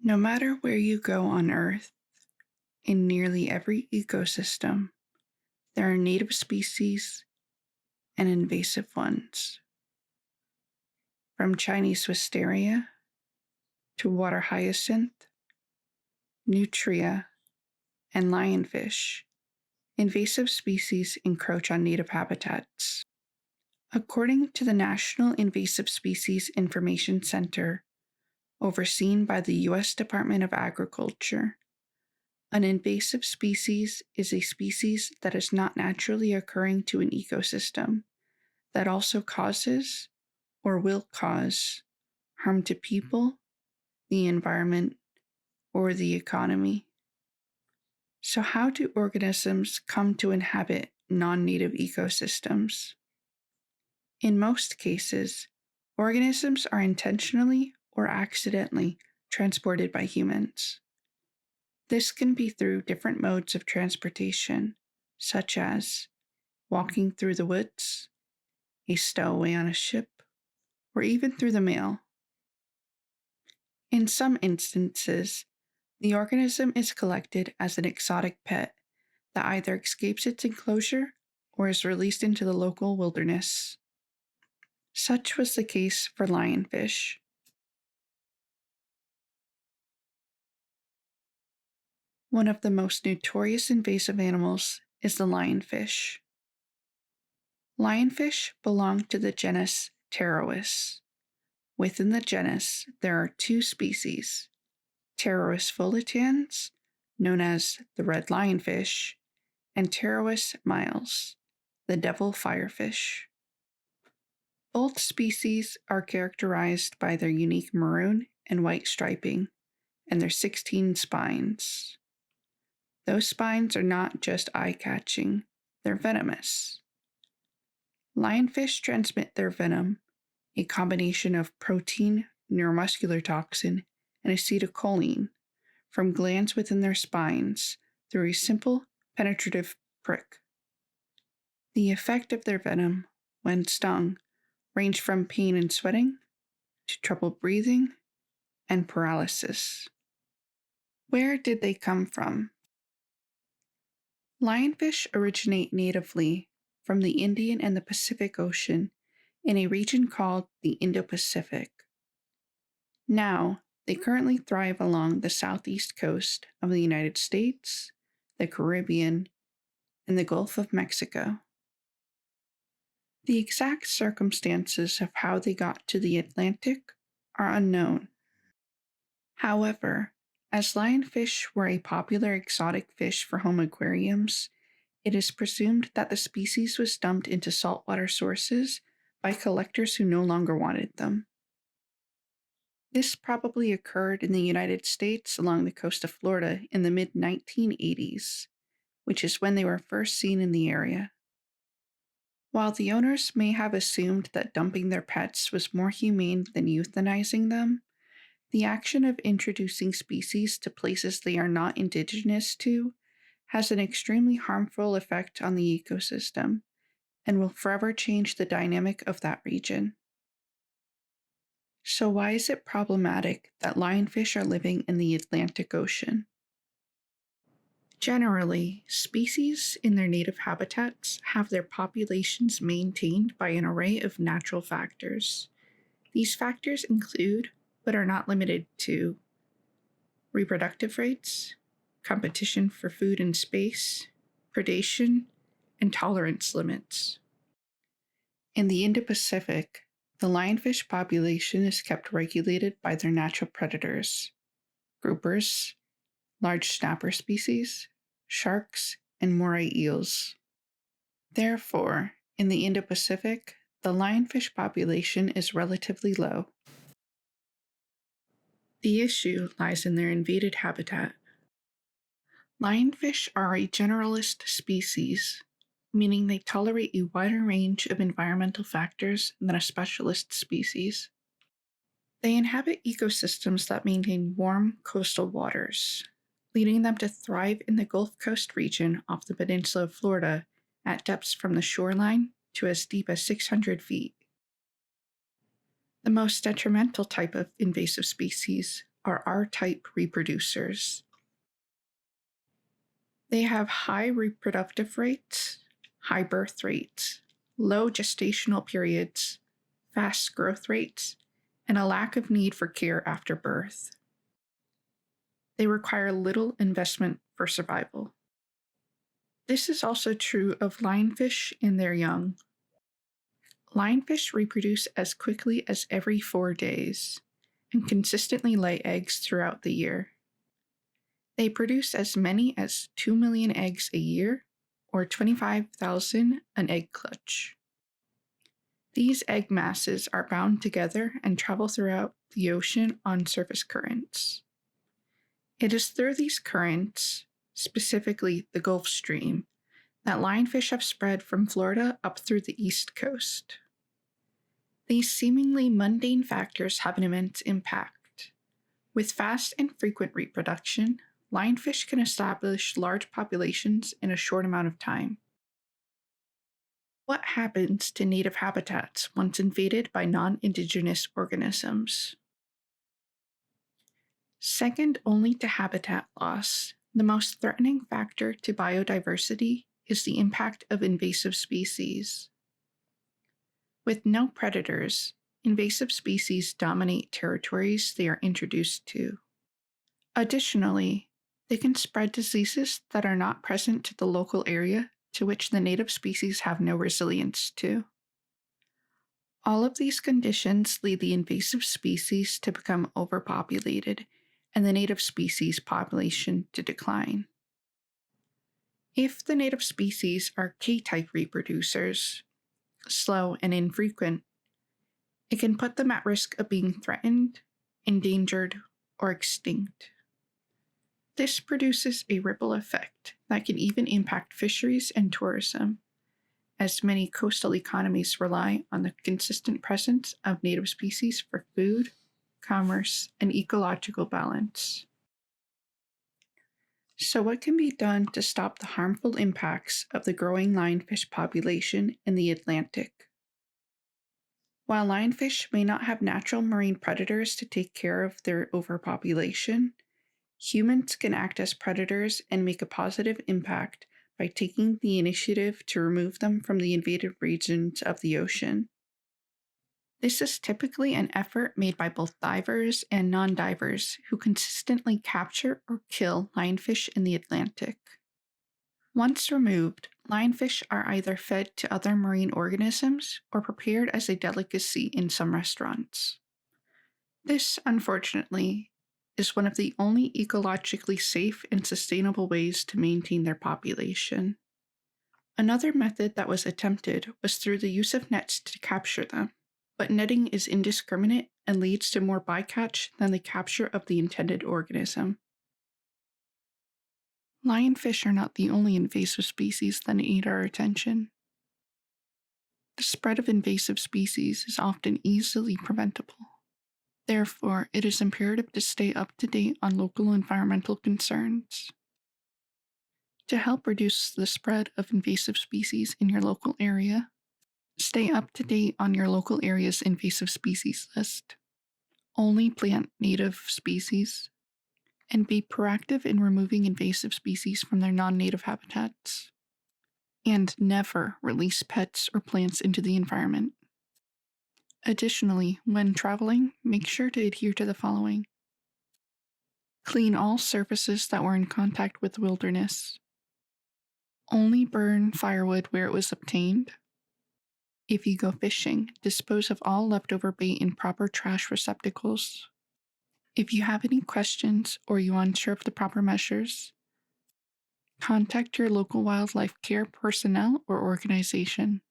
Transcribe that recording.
No matter where you go on Earth, in nearly every ecosystem, there are native species and invasive ones. From Chinese wisteria to water hyacinth, nutria, and lionfish, invasive species encroach on native habitats. According to the National Invasive Species Information Center, overseen by the U.S. Department of Agriculture, an invasive species is a species that is not naturally occurring to an ecosystem, that also causes or will cause harm to people, the environment, or the economy. So, how do organisms come to inhabit non-native ecosystems? In most cases, organisms are intentionally or accidentally transported by humans. This can be through different modes of transportation, such as walking through the woods, a stowaway on a ship, or even through the mail. In some instances, the organism is collected as an exotic pet that either escapes its enclosure or is released into the local wilderness. Such was the case for lionfish. One of the most notorious invasive animals is the lionfish. Lionfish belong to the genus Pterois. Within the genus, there are two species, Pterois folitans, known as the red lionfish, and Pterois miles, the devil firefish. Both species are characterized by their unique maroon and white striping and their 16 spines. Those spines are not just eye-catching, they're venomous. Lionfish transmit their venom, a combination of protein, neuromuscular toxin, and acetylcholine, from glands within their spines through a simple penetrative prick. The effect of their venom, when stung, range from pain and sweating to trouble breathing and paralysis. Where did they come from? Lionfish originate natively from the Indian and the Pacific Ocean in a region called the Indo-Pacific. Now, they currently thrive along the southeast coast of the United States, the Caribbean, and the Gulf of Mexico. The exact circumstances of how they got to the Atlantic are unknown. However, as lionfish were a popular exotic fish for home aquariums, it is presumed that the species was dumped into saltwater sources by collectors who no longer wanted them. This probably occurred in the United States along the coast of Florida in the mid-1980s, which is when they were first seen in the area. While the owners may have assumed that dumping their pets was more humane than euthanizing them, the action of introducing species to places they are not indigenous to has an extremely harmful effect on the ecosystem and will forever change the dynamic of that region. So why is it problematic that lionfish are living in the Atlantic Ocean? Generally, species in their native habitats have their populations maintained by an array of natural factors. These factors include, but are not limited to, reproductive rates, competition for food and space, predation, and tolerance limits. In the Indo-Pacific, the lionfish population is kept regulated by their natural predators, groupers, large snapper species, sharks, and moray eels. Therefore, in the Indo-Pacific, the lionfish population is relatively low. The issue lies in their invaded habitat. Lionfish are a generalist species, meaning they tolerate a wider range of environmental factors than a specialist species. They inhabit ecosystems that maintain warm coastal waters, leading them to thrive in the Gulf Coast region off the peninsula of Florida at depths from the shoreline to as deep as 600 feet. The most detrimental type of invasive species are R-type reproducers. They have high reproductive rates, high birth rates, low gestational periods, fast growth rates, and a lack of need for care after birth. They require little investment for survival. This is also true of lionfish and their young. Lionfish reproduce as quickly as every 4 days and consistently lay eggs throughout the year. They produce as many as 2 million eggs a year, or 25,000 an egg clutch. These egg masses are bound together and travel throughout the ocean on surface currents. It is through these currents, specifically the Gulf Stream, that lionfish have spread from Florida up through the East Coast. These seemingly mundane factors have an immense impact. With fast and frequent reproduction, lionfish can establish large populations in a short amount of time. What happens to native habitats once invaded by non-indigenous organisms? Second only to habitat loss, the most threatening factor to biodiversity is the impact of invasive species. With no predators, invasive species dominate territories they are introduced to. Additionally, they can spread diseases that are not present to the local area to which the native species have no resilience to. All of these conditions lead the invasive species to become overpopulated and the native species population to decline. If the native species are K-type reproducers, slow and infrequent, it can put them at risk of being threatened, endangered, or extinct. This produces a ripple effect that can even impact fisheries and tourism, as many coastal economies rely on the consistent presence of native species for food, commerce, and ecological balance. So what can be done to stop the harmful impacts of the growing lionfish population in the Atlantic? While lionfish may not have natural marine predators to take care of their overpopulation, humans can act as predators and make a positive impact by taking the initiative to remove them from the invaded regions of the ocean. This is typically an effort made by both divers and non-divers who consistently capture or kill lionfish in the Atlantic. Once removed, lionfish are either fed to other marine organisms or prepared as a delicacy in some restaurants. This, unfortunately, is one of the only ecologically safe and sustainable ways to maintain their population. Another method that was attempted was through the use of nets to capture them, but netting is indiscriminate and leads to more bycatch than the capture of the intended organism. Lionfish are not the only invasive species that need our attention. The spread of invasive species is often easily preventable. Therefore, it is imperative to stay up to date on local environmental concerns. To help reduce the spread of invasive species in your local area, stay up to date on your local area's invasive species list. Only plant native species, and be proactive in removing invasive species from their non-native habitats. And never release pets or plants into the environment. Additionally, when traveling, make sure to adhere to the following. Clean all surfaces that were in contact with the wilderness. Only burn firewood where it was obtained. If you go fishing, dispose of all leftover bait in proper trash receptacles. If you have any questions or you are unsure of the proper measures, contact your local wildlife care personnel or organization.